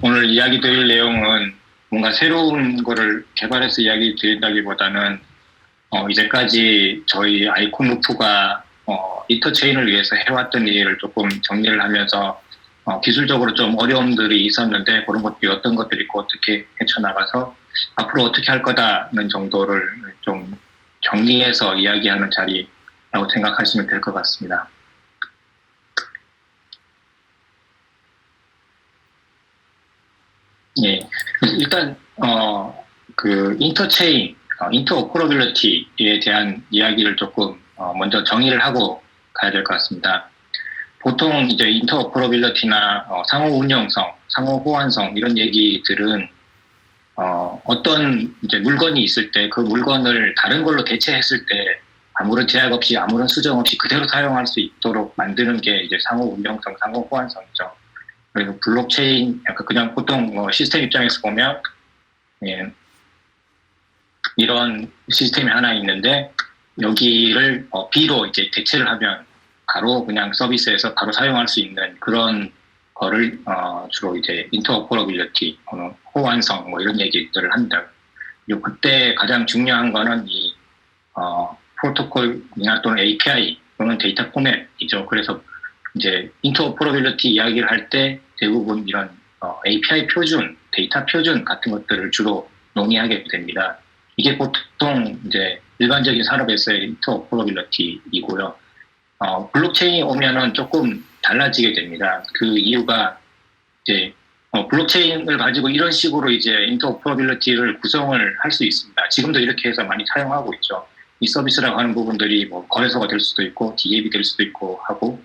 오늘 이야기 드릴 내용은 뭔가 새로운 거를 개발해서 이야기 드린다기보다는 이제까지 저희 아이콘루프가 인터체인을 위해서 해왔던 일을 조금 정리를 하면서 기술적으로 좀 어려움들이 있었는데 그런 것들이 어떤 것들이 있고 어떻게 헤쳐나가서 앞으로 어떻게 할 거다는 정도를 좀 정리해서 이야기하는 자리라고 생각하시면 될 것 같습니다. 예, 일단 그 인터체인, 인터오퍼러빌리티에 대한 이야기를 조금 먼저 정의를 하고 가야 될 것 같습니다. 보통 이제 인터오퍼러빌리티나 상호 운영성, 상호 호환성 이런 얘기들은 어떤 이제 물건이 있을 때 그 물건을 다른 걸로 대체했을 때 아무런 제약 없이 아무런 수정 없이 그대로 사용할 수 있도록 만드는 게 이제 상호 운영성, 상호 호환성이죠. 그리고 블록체인, 약간 그냥 보통 시스템 입장에서 보면, 예, 이런 시스템이 하나 있는데, 여기를 B로 이제 대체를 하면 바로 그냥 서비스에서 바로 사용할 수 있는 그런 거를 주로 이제 인터오퍼러빌리티, 호환성 뭐 이런 얘기들을 합니다. 그리고 그때 가장 중요한 거는 이 프로토콜이나 또는 API 또는 데이터 포맷이죠. 그래서 이제 인터오퍼러빌리티 이야기를 할 때 대부분 이런 API 표준, 데이터 표준 같은 것들을 주로 논의하게 됩니다. 이게 보통 이제 일반적인 산업에서의 인터오퍼러빌리티이고요. 블록체인이 오면은 조금 달라지게 됩니다. 그 이유가 이제 블록체인을 가지고 이런 식으로 이제 인터오퍼러빌리티를 구성을 할 수 있습니다. 지금도 이렇게 해서 많이 사용하고 있죠. 이 서비스라고 하는 부분들이 뭐 거래소가 될 수도 있고 DApp이 될 수도 있고 하고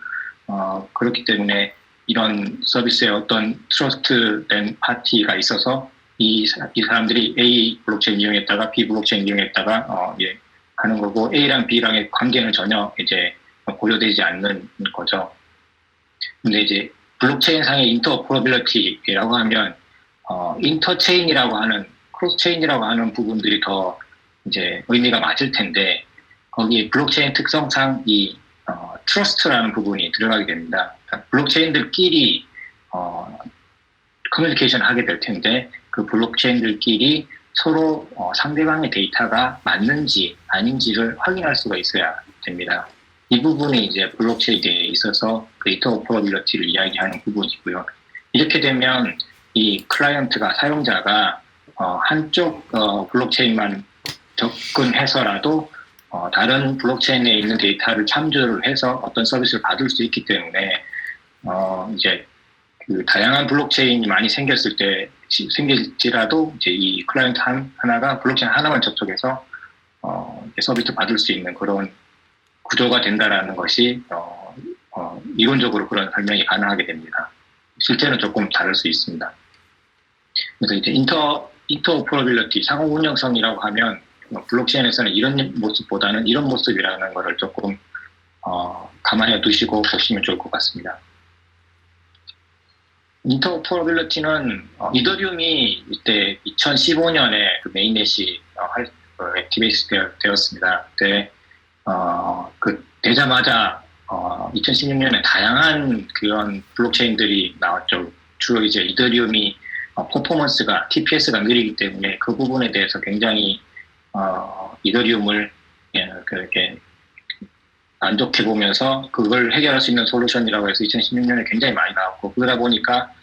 그렇기 때문에 이런 서비스에 어떤 트러스트된 파티가 있어서 이 사람들이 A 블록체인 이용했다가 B 블록체인 이용했다가 예, 하는 거고 A랑 B랑의 관계는 전혀 이제 고려되지 않는 거죠. 근데 이제 블록체인 상의 인터오퍼러빌리티라고 하면 인터체인이라고 하는 크로스체인이라고 하는 부분들이 더 이제 의미가 맞을 텐데 거기 블록체인 특성상 이 트러스트라는 부분이 들어가게 됩니다. 그러니까 블록체인들끼리 커뮤니케이션 하게 될 텐데 그 블록체인들끼리 서로 상대방의 데이터가 맞는지 아닌지를 확인할 수가 있어야 됩니다. 이 부분이 이제 블록체인에 있어서 그 인터오퍼러빌리티를 이야기하는 부분이고요. 이렇게 되면 이 클라이언트가 사용자가 한쪽 블록체인만 접근해서라도 다른 블록체인에 있는 데이터를 참조를 해서 어떤 서비스를 받을 수 있기 때문에 이제 그 다양한 블록체인이 많이 생길지라도 이제 이 클라이언트 하나가 블록체인 하나만 접촉해서 서비스 받을 수 있는 그런 구조가 된다라는 것이 이론적으로 그런 설명이 가능하게 됩니다. 실제는 조금 다를 수 있습니다. 그래서 이제 인터오퍼러빌리티, 상호 운영성이라고 하면 블록체인에서는 이런 모습보다는 이런 모습이라는 것을 조금 감안해 두시고 보시면 좋을 것 같습니다. 인터오퍼러빌리티는 이더리움이 이때 2015년에 그 메인넷이 액티베이스 되었습니다. 그때 그 되자마자 2016년에 다양한 그런 블록체인들이 나왔죠. 주로 이제 이더리움이 퍼포먼스가 TPS가 느리기 때문에 그 부분에 대해서 굉장히 이더리움을 그렇게 안 좋게 보면서 그걸 해결할 수 있는 솔루션이라고 해서 2016년에 굉장히 많이 나왔고 그러다 보니까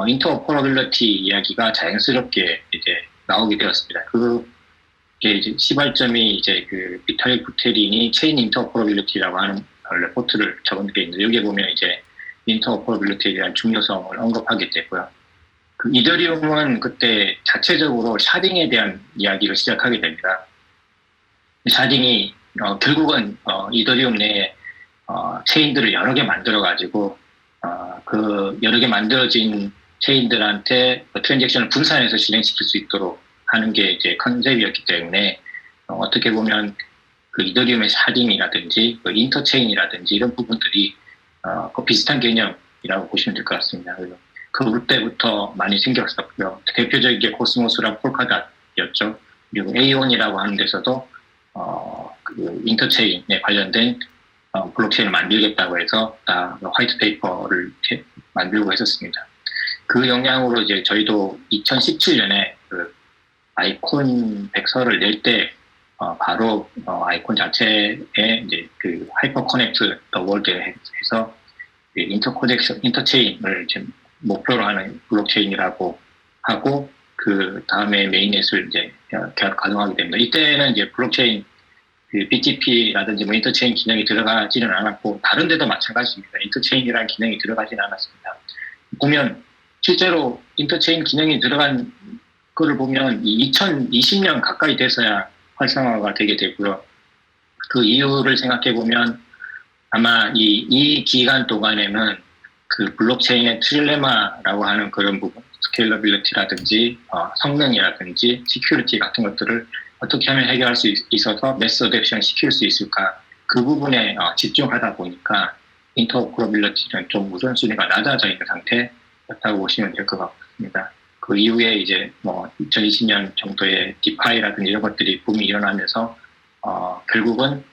인터오퍼러빌리티 이야기가 자연스럽게 이제 나오게 되었습니다. 그게 이제 시발점이 이제 그 비탈릭 부테린이 체인 인터오퍼러빌리티라고 하는 레포트를 적은 게 있는데 여기에 보면 이제 인터오퍼러빌리티에 대한 중요성을 언급하게 되고요. 그 이더리움은 그때 자체적으로 샤딩에 대한 이야기를 시작하게 됩니다. 샤딩이 결국은 이더리움 내에 체인들을 여러 개 만들어 가지고 그 여러 개 만들어진 체인들한테 트랜잭션을 분산해서 진행시킬 수 있도록 하는 게 이제 컨셉이었기 때문에 어떻게 보면 그 이더리움의 샤딩이라든지 그 인터체인이라든지 이런 부분들이 그 비슷한 개념이라고 보시면 될 것 같습니다. 그래서 그때부터 많이 생겼었고요. 대표적인 게 코스모스랑 폴카닷이었죠. 그리고 A1이라고 하는 데서도 그 인터체인에 관련된 블록체인을 만들겠다고 해서 화이트 페이퍼를 만들고 했었습니다. 그 영향으로 이제 저희도 2017년에 그 아이콘 백서를 낼 때 바로 아이콘 자체에 이제 그 하이퍼 커넥트 더 월드 해서 인터체인을 지금 목표로 하는 블록체인이라고 하고 그 다음에 메인넷을 이제 계약 가동하게 됩니다. 이때는 이제 블록체인 그 BTP라든지 뭐 인터체인 기능이 들어가지는 않았고 다른 데도 마찬가지입니다. 인터체인이라는 기능이 들어가지는 않았습니다. 보면 실제로 인터체인 기능이 들어간 거를 보면 2020년 가까이 돼서야 활성화가 되게 되고요. 그 이유를 생각해 보면 아마 이 기간 동안에는 그 블록체인의 트릴레마라고 하는 그런 부분, 스케일러빌리티라든지 성능이라든지 시큐리티 같은 것들을 어떻게 하면 해결할 수 있어서 매스 어댑션 시킬 수 있을까 그 부분에 집중하다 보니까 인터오퍼러빌리티는 좀 우선순위가 낮아져 있는 상태였다고 보시면 될 것 같습니다. 그 이후에 이제 뭐 2020년 정도에 디파이라든지 이런 것들이 붐이 일어나면서 결국은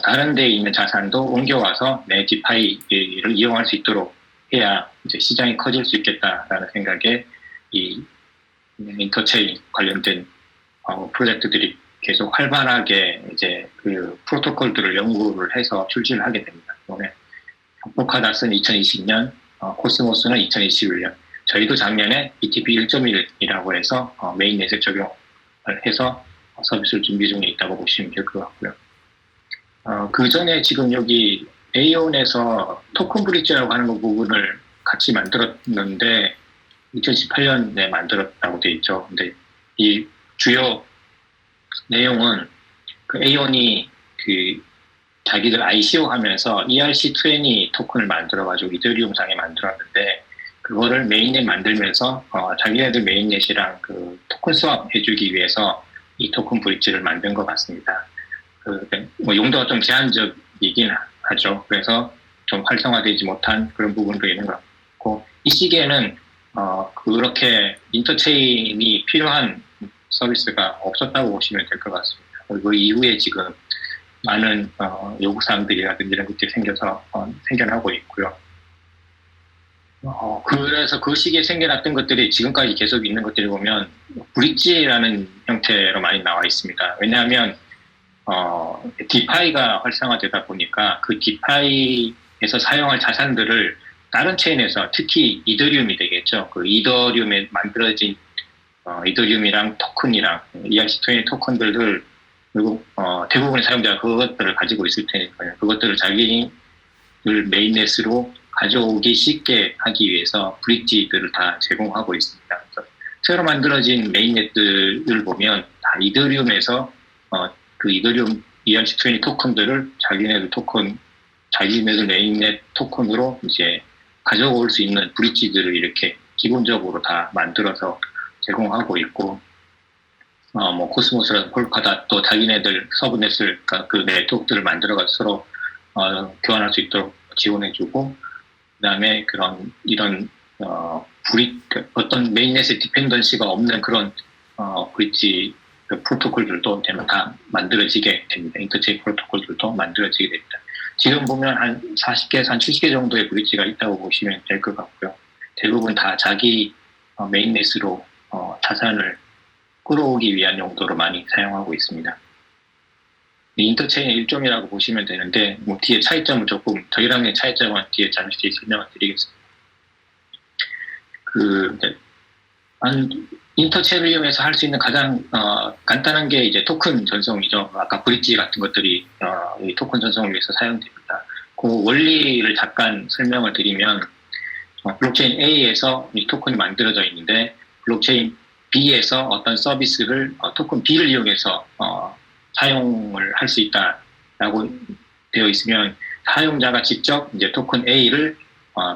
다른 데에 있는 자산도 옮겨와서 내 디파이를 이용할 수 있도록 해야 이제 시장이 커질 수 있겠다라는 생각에 이 인터체인 관련된 프로젝트들이 계속 활발하게 이제 그 프로토콜들을 연구를 해서 출시를 하게 됩니다. 그다음에 포카닷은 2020년, 코스모스는 2021년. 저희도 작년에 BTP 1.1이라고 해서 메인넷에 적용을 해서 서비스를 준비 중에 있다고 보시면 될 것 같고요. 그 전에 지금 여기 에이온에서 토큰 브릿지라고 하는 부분을 같이 만들었는데 2018년에 만들었다고 돼 있죠. 근데 이 주요 내용은 그 에이온이 그 자기들 ICO 하면서 ERC20 토큰을 만들어가지고 이더리움상에 만들었는데 그거를 메인넷 만들면서 자기네들 메인넷이랑 그 토큰 스왑 해주기 위해서 이 토큰 브릿지를 만든 것 같습니다. 뭐 용도가 좀 제한적이긴 하죠. 그래서 좀 활성화되지 못한 그런 부분도 있는 것 같고 이 시기에는 그렇게 인터체인이 필요한 서비스가 없었다고 보시면 될 것 같습니다. 그리고 이후에 지금 많은 요구사항들이라든지 이런 것들이 생겨나고 있고요. 그래서 그 시기에 생겨났던 것들이 지금까지 계속 있는 것들을 보면 브릿지라는 형태로 많이 나와 있습니다. 왜냐하면 디파이가 활성화되다 보니까 그 디파이에서 사용할 자산들을 다른 체인에서 특히 이더리움이 되겠죠. 그 이더리움에 만들어진 이더리움이랑 토큰이랑 ERC20 토큰들을 그리고 대부분의 사용자가 그것들을 가지고 있을 테니까요. 그것들을 자기들 메인넷으로 가져오기 쉽게 하기 위해서 브릿지들을 다 제공하고 있습니다. 그래서 새로 만들어진 메인넷들을 보면 다 이더리움에서 그 이더리움 ERC20 토큰들을 자기네들 메인넷 토큰으로 이제 가져올 수 있는 브릿지들을 이렇게 기본적으로 다 만들어서 제공하고 있고, 뭐 코스모스나 폴카닷 또 자기네들 서브넷을 그 네트워크들을 만들어가지고 서로 교환할 수 있도록 지원해주고, 그다음에 이런 어떤 메인넷의 디펜던시가 없는 그런 브릿지 프로토콜들도 다 만들어지게 됩니다. 인터체인 프로토콜들도 만들어지게 됩니다. 지금 보면 한 40개, 한 70개 정도의 브릿지가 있다고 보시면 될 것 같고요. 대부분 다 자기 메인넷으로 자산을 끌어오기 위한 용도로 많이 사용하고 있습니다. 인터체인의 일종이라고 보시면 되는데, 뭐 뒤에 차이점은 저희랑의 차이점은 뒤에 잠시 설명을 드리겠습니다. 인터체인을 이용해서 할 수 있는 가장 간단한 게 이제 토큰 전송이죠. 아까 브릿지 같은 것들이 이 토큰 전송을 위해서 사용됩니다. 그 원리를 잠깐 설명을 드리면 블록체인 A에서 이 토큰이 만들어져 있는데 블록체인 B에서 어떤 서비스를 토큰 B를 이용해서 사용을 할 수 있다라고 되어 있으면 사용자가 직접 이제 토큰 A를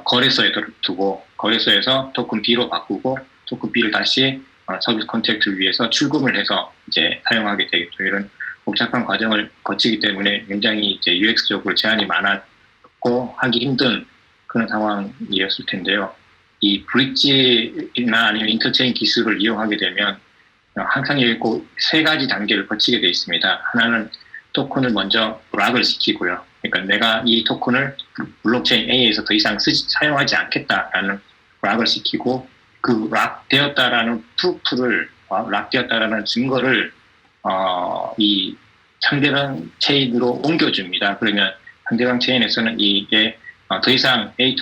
거래소에 두고 거래소에서 토큰 B로 바꾸고 토큰 B를 다시 서비스 컨택트를 위해서 출금을 해서 이제 사용하게 되겠죠. 이런 복잡한 과정을 거치기 때문에 굉장히 이제 UX적으로 제한이 많았고 하기 힘든 그런 상황이었을 텐데요. 이 브릿지나 아니면 인터체인 기술을 이용하게 되면 항상 여기 꼭 세 가지 단계를 거치게 되어 있습니다. 하나는 토큰을 먼저 락을 시키고요. 그러니까 내가 이 토큰을 블록체인 A에서 더 이상 사용하지 않겠다라는 락을 시키고 그 락되었다라는 프루프를 락되었다라는 증거를 이 상대방 체인으로 옮겨줍니다. 그러면 상대방 체인에서는 이게 더 이상 A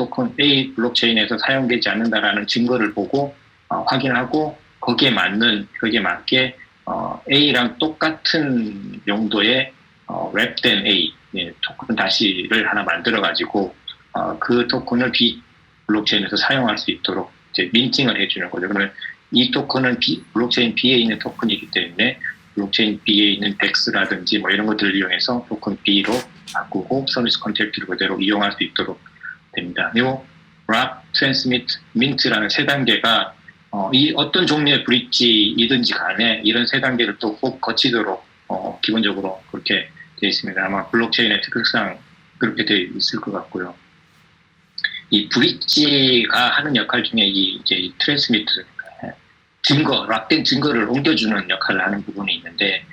블록체인에서 사용되지 않는다라는 증거를 보고 확인하고 거기에 맞게 A랑 똑같은 용도의 랩된 A 토큰 다시를 하나 만들어가지고 그 토큰을 B 블록체인에서 사용할 수 있도록 이제 민팅을 해주는 거죠. 그러면 이 토큰은 블록체인 B에 있는 토큰이기 때문에 블록체인 B에 있는 DEX라든지 뭐 이런 것들을 이용해서 토큰 B로 바꾸고 서비스 컨택트를 그대로 이용할 수 있도록 됩니다. 요 락, 트랜스미트, 민트라는 세 단계가 이 어떤 종류의 브릿지이든지 간에 이런 세 단계를 또 꼭 거치도록 기본적으로 그렇게 되어 있습니다. 아마 블록체인의 특성상 그렇게 되어 있을 것 같고요. 이 브릿지가 하는 역할 중에 이 트랜스미트 락된 증거를 옮겨주는 역할을 하는 부분이 있는데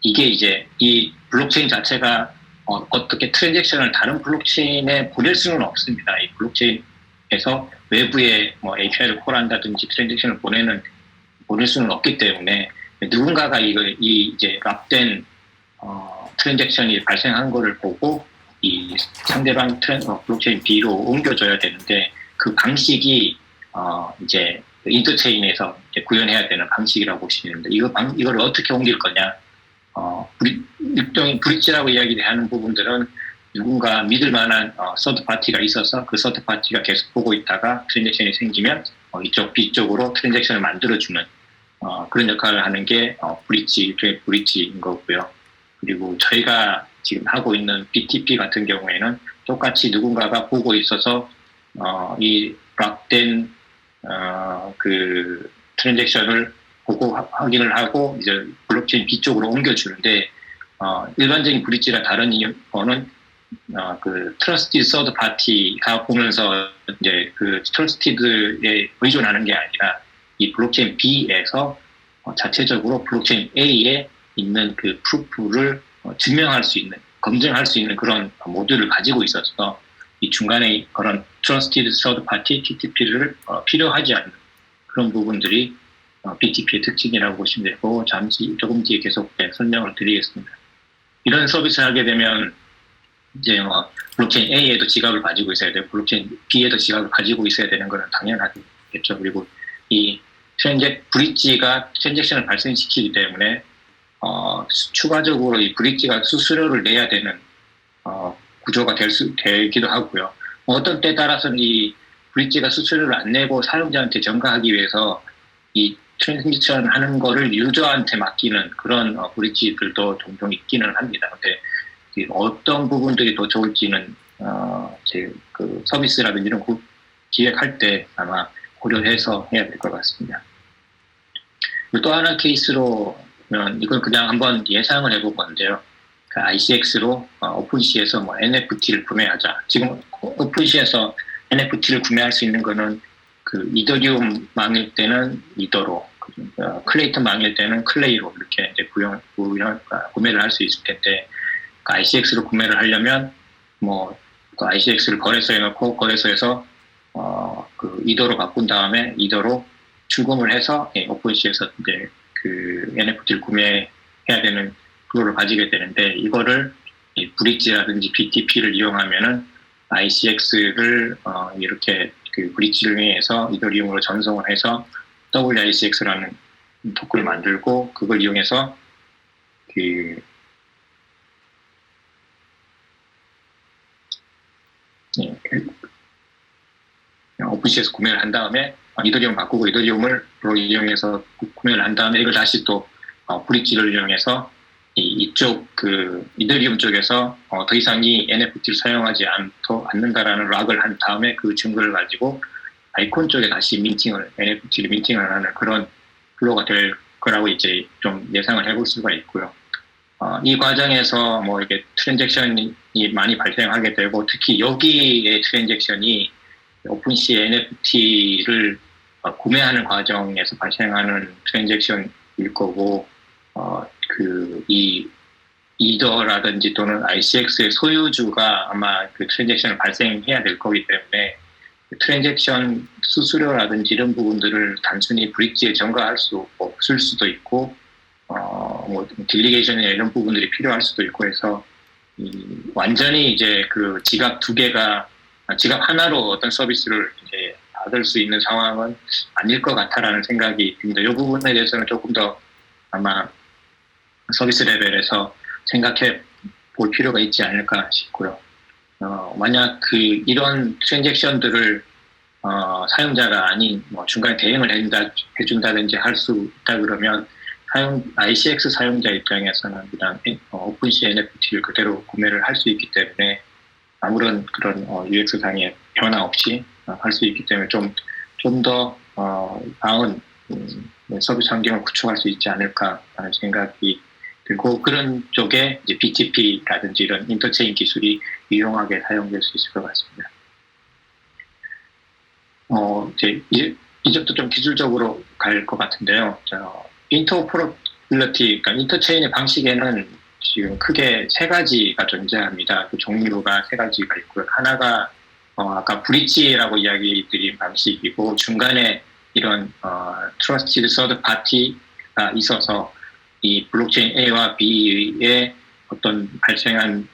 이게 이제 이 블록체인 자체가 어떻게 트랜잭션을 다른 블록체인에 보낼 수는 없습니다. 이 블록체인에서 외부에 뭐 API를 콜한다든지 트랜잭션을 보낼 수는 없기 때문에 누군가가 이제 락된 트랜잭션이 발생한 거를 보고 이 상대방 블록체인 B로 옮겨줘야 되는데 그 방식이 이제 인터체인에서 이제 구현해야 되는 방식이라고 보시면 됩니다. 이걸 어떻게 옮길 거냐? 일종의 브릿지라고 이야기하는 부분들은 누군가 믿을 만한 서드 파티가 있어서 그 서드 파티가 계속 보고 있다가 트랜잭션이 생기면 이쪽 B쪽으로 트랜잭션을 만들어주는 그런 역할을 하는 게 브릿지인 거고요. 그리고 저희가 지금 하고 있는 BTP 같은 경우에는 똑같이 누군가가 보고 있어서 이 락된 그 트랜잭션을 보고 확인을 하고 이제 블록체인 B쪽으로 옮겨주는데 일반적인 브릿지랑 다른 거는 그 트러스티드 서드 파티가 보면서 이제 그 트러스티드에 의존하는 게 아니라 이 블록체인 B에서 자체적으로 블록체인 A에 있는 그 프루프를 증명할 수 있는, 검증할 수 있는 그런 모듈을 가지고 있어서 이 중간에 그런 트러스티드 서드 파티 TTP를 필요하지 않는 그런 부분들이 BTP의 특징이라고 보시면 되고 조금 뒤에 계속 설명을 드리겠습니다. 이런 서비스를 하게 되면 이제 블록체인 A에도 지갑을 가지고 있어야 되고 블록체인 B에도 지갑을 가지고 있어야 되는 것은 당연하겠죠. 그리고 이 브릿지가 트랜잭션을 발생시키기 때문에 추가적으로 이 브릿지가 수수료를 내야 되는 구조가 되기도 하고요. 어떤 때에 따라서는 이 브릿지가 수수료를 안 내고 사용자한테 전가하기 위해서 이 트랜스미션 하는 거를 유저한테 맡기는 그런 브릿지들도 종종 있기는 합니다. 근데 어떤 부분들이 더 좋을지는 제 그 서비스라든지 이런 기획할 때 아마 고려해서 해야 될 것 같습니다. 또 하나 케이스로는 이건 그냥 한번 예상을 해볼 건데요. 그 ICX로 오픈시에서 뭐 NFT를 구매하자. 지금 오픈시에서 NFT를 구매할 수 있는 거는 그 이더리움 망일 때는 이더로, 클레이턴 망일 때는 클레이로 이렇게 이제 구매를 할 수 있을 텐데, 그 ICX로 구매를 하려면 뭐 그 ICX를 거래소에 넣고 거래소에서 그 이더로 바꾼 다음에 이더로 출금을 해서 오픈시에서 이제 그 NFT를 구매해야 되는 그거를 가지게 되는데, 이거를 브릿지라든지 BTP를 이용하면은 ICX를 이렇게 그 브릿지를 이용해서 이더리움으로 전송을 해서 WICX라는 토큰을 만들고 그걸 이용해서 그 오픈시에서 구매를 한 다음에 이더리움 바꾸고 이더리움을 이용해서 구매를 한 다음에 이걸 다시 또 브릿지를 이용해서 이쪽 그 이더리움 쪽에서 더 이상 이 NFT를 사용하지 않는다라는 락을 한 다음에 그 증거를 가지고 아이콘 쪽에 다시 NFT를 민팅을 하는 그런 플로우가 될 거라고 이제 좀 예상을 해볼 수가 있고요. 이 과정에서 뭐 이게 트랜잭션이 많이 발생하게 되고, 특히 여기의 트랜잭션이 오픈시의 NFT를 구매하는 과정에서 발생하는 트랜잭션일 거고, 이 이더라든지 또는 ICX의 소유주가 아마 그 트랜잭션을 발생해야 될 거기 때문에 트랜잭션 수수료라든지 이런 부분들을 단순히 브릿지에 전가할 수 없을 수도 있고, 뭐 딜리게이션이나 이런 부분들이 필요할 수도 있고 해서 완전히 이제 그 지갑 두 개가 지갑 하나로 어떤 서비스를 이제 받을 수 있는 상황은 아닐 것 같다라는 생각이 듭니다. 이 부분에 대해서는 조금 더 아마 서비스 레벨에서 생각해 볼 필요가 있지 않을까 싶고요. 만약 이런 트랜잭션들을 사용자가 아닌 뭐 중간에 대행을 해준다든지 할 수 있다 그러면 ICX 사용자 입장에서는 그냥 오픈시 NFT를 그대로 구매를 할 수 있기 때문에 아무런 그런 UX 상의 변화 없이 할 수 있기 때문에 좀 더 나은 서비스 환경을 구축할 수 있지 않을까라는 생각이 들고, 그런 쪽에 이제 BTP라든지 이런 인터체인 기술이 유용하게 사용될 수 있을 것 같습니다. 이제부터 좀 기술적으로 갈 것 같은데요. 인터오퍼러빌리티, 그러니까 인터체인의 방식에는 지금 크게 세 가지가 존재합니다. 그 종류가 세 가지가 있고요. 하나가 아까 브릿지라고 이야기 드린 방식이고, 중간에 이런 트러스티드 서드 파티가 있어서 이 블록체인 A와 B의 어떤 발생한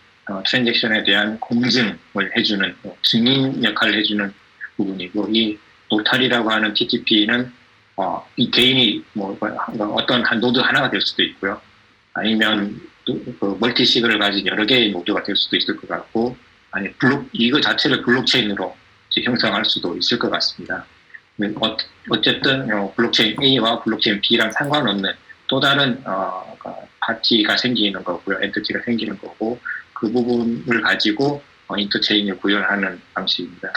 트랜잭션에 대한 공증을 해주는, 증인 역할을 해주는 부분이고, 이 노탈이라고 하는 TTP는 이 개인이 뭐 어떤 한 노드 하나가 될 수도 있고요. 아니면 그 멀티시그를 가진 여러 개의 노드가 될 수도 있을 것 같고, 아니 이거 자체를 블록체인으로 형성할 수도 있을 것 같습니다. 어쨌든 블록체인 A와 블록체인 B랑 상관없는 또 다른 파티가 생기는 거고요, 엔티티가 생기는 거고, 그 부분을 가지고 인터체인을 구현하는 방식입니다.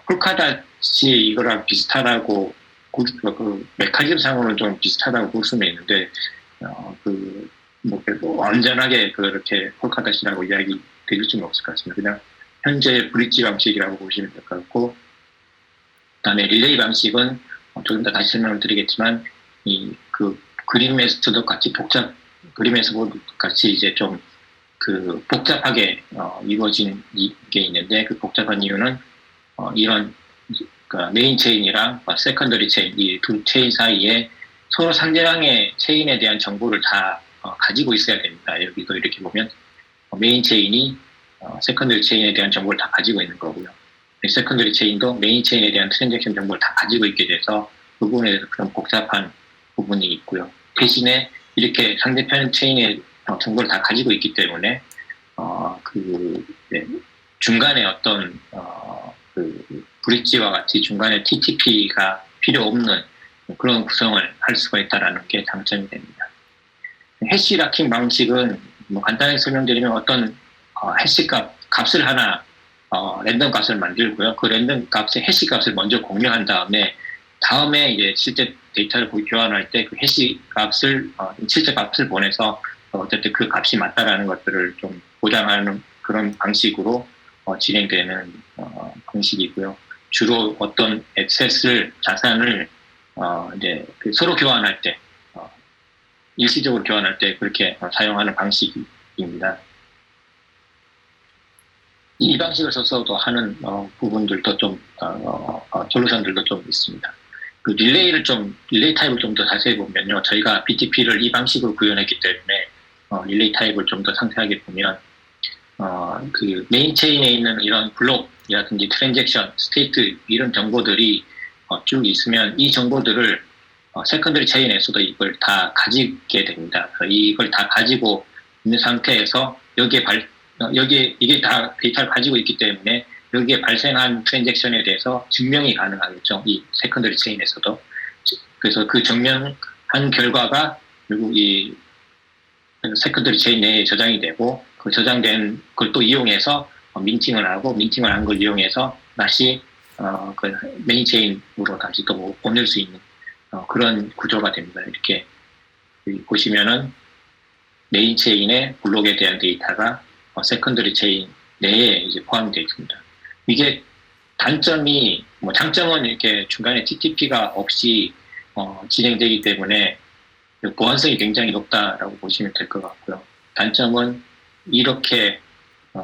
폴카닷이 이거랑 비슷하다고, 그 메커니즘 상으로는 좀 비슷하다고 볼 수는 있는데, 완전하게 그렇게 폴카닷이라고 이야기 드릴 수는 없을 것 같습니다. 그냥 현재 브릿지 방식이라고 보시면 될 것 같고, 그다음에 릴레이 방식은 조금 더 다시 설명을 드리겠지만, 그 그림에서도 같이 그림에서도 같이 이제 좀 그 복잡하게 이루어진 게 있는데, 그 복잡한 이유는 이런 메인 체인이랑 세컨더리 체인, 이 두 체인 사이에 서로 상대방의 체인에 대한 정보를 다 가지고 있어야 됩니다. 여기도 이렇게 보면 메인 체인이 세컨더리 체인에 대한 정보를 다 가지고 있는 거고요. 세컨더리 체인도 메인 체인에 대한 트랜잭션 정보를 다 가지고 있게 돼서 그 부분에 대해서 그런 복잡한 부분이 있고요. 대신에 이렇게 상대편 체인의 정보를 다 가지고 있기 때문에 중간에 어떤 그 브릿지와 같이 중간에 TTP가 필요 없는 그런 구성을 할 수가 있다는 게 장점이 됩니다. 해시 락킹 방식은 뭐 간단하게 설명드리면 어떤 해시 값을 하나 랜덤 값을 만들고요. 그 랜덤 값의 해시 값을 먼저 공유한 다음에 이제 실제 데이터를 교환할 때 그 해시 값을 실제 값을 보내서 어쨌든 그 값이 맞다라는 것들을 좀 보장하는 그런 방식으로 진행되는 방식이고요. 주로 어떤 자산을 이제 서로 교환할 때 일시적으로 교환할 때 그렇게 사용하는 방식입니다. 이 방식을 써서도 하는 부분들도 좀 솔루션들도 좀 있습니다. 그 릴레이 타입을 좀 더 자세히 보면요, 저희가 BTP를 이 방식으로 구현했기 때문에 릴레이 타입을 좀 더 상세하게 보면 그 메인 체인에 있는 이런 블록이라든지 트랜잭션, 스테이트 이런 정보들이 쭉 있으면 이 정보들을 세컨더리 체인에서도 이걸 다 가지게 됩니다. 이걸 다 가지고 있는 상태에서 이게 다 데이터를 가지고 있기 때문에 여기에 발생한 트랜잭션에 대해서 증명이 가능하겠죠. 이 세컨더리 체인에서도. 그래서 그 증명한 결과가 결국 이 세컨더리 체인 내에 저장이 되고, 그 저장된 걸 또 이용해서 민팅을 하고, 민팅을 한 걸 이용해서 다시 그 메인 체인으로 다시 또 보낼 수 있는 그런 구조가 됩니다. 이렇게 보시면은 메인 체인의 블록에 대한 데이터가 세컨더리 체인 내에 이제 포함이 되어 있습니다. 이게 단점이, 장점은 이렇게 중간에 TTP가 없이 진행되기 때문에 보안성이 굉장히 높다라고 보시면 될 것 같고요. 단점은 이렇게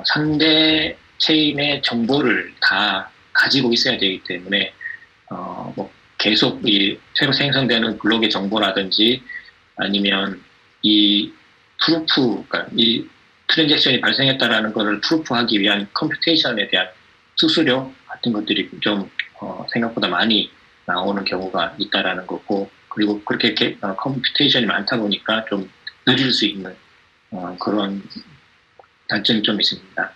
상대 체인의 정보를 다 가지고 있어야 되기 때문에 뭐 계속 이 새로 생성되는 블록의 정보라든지 아니면 이 프루프, 그러니까 이 트랜잭션이 발생했다라는 것을 프루프하기 위한 컴퓨테이션에 대한 수수료 같은 것들이 좀 생각보다 많이 나오는 경우가 있다라는 거고, 그리고 그렇게 컴퓨테이션이 많다 보니까 좀 느릴 수 있는 그런 단점이 좀 있습니다.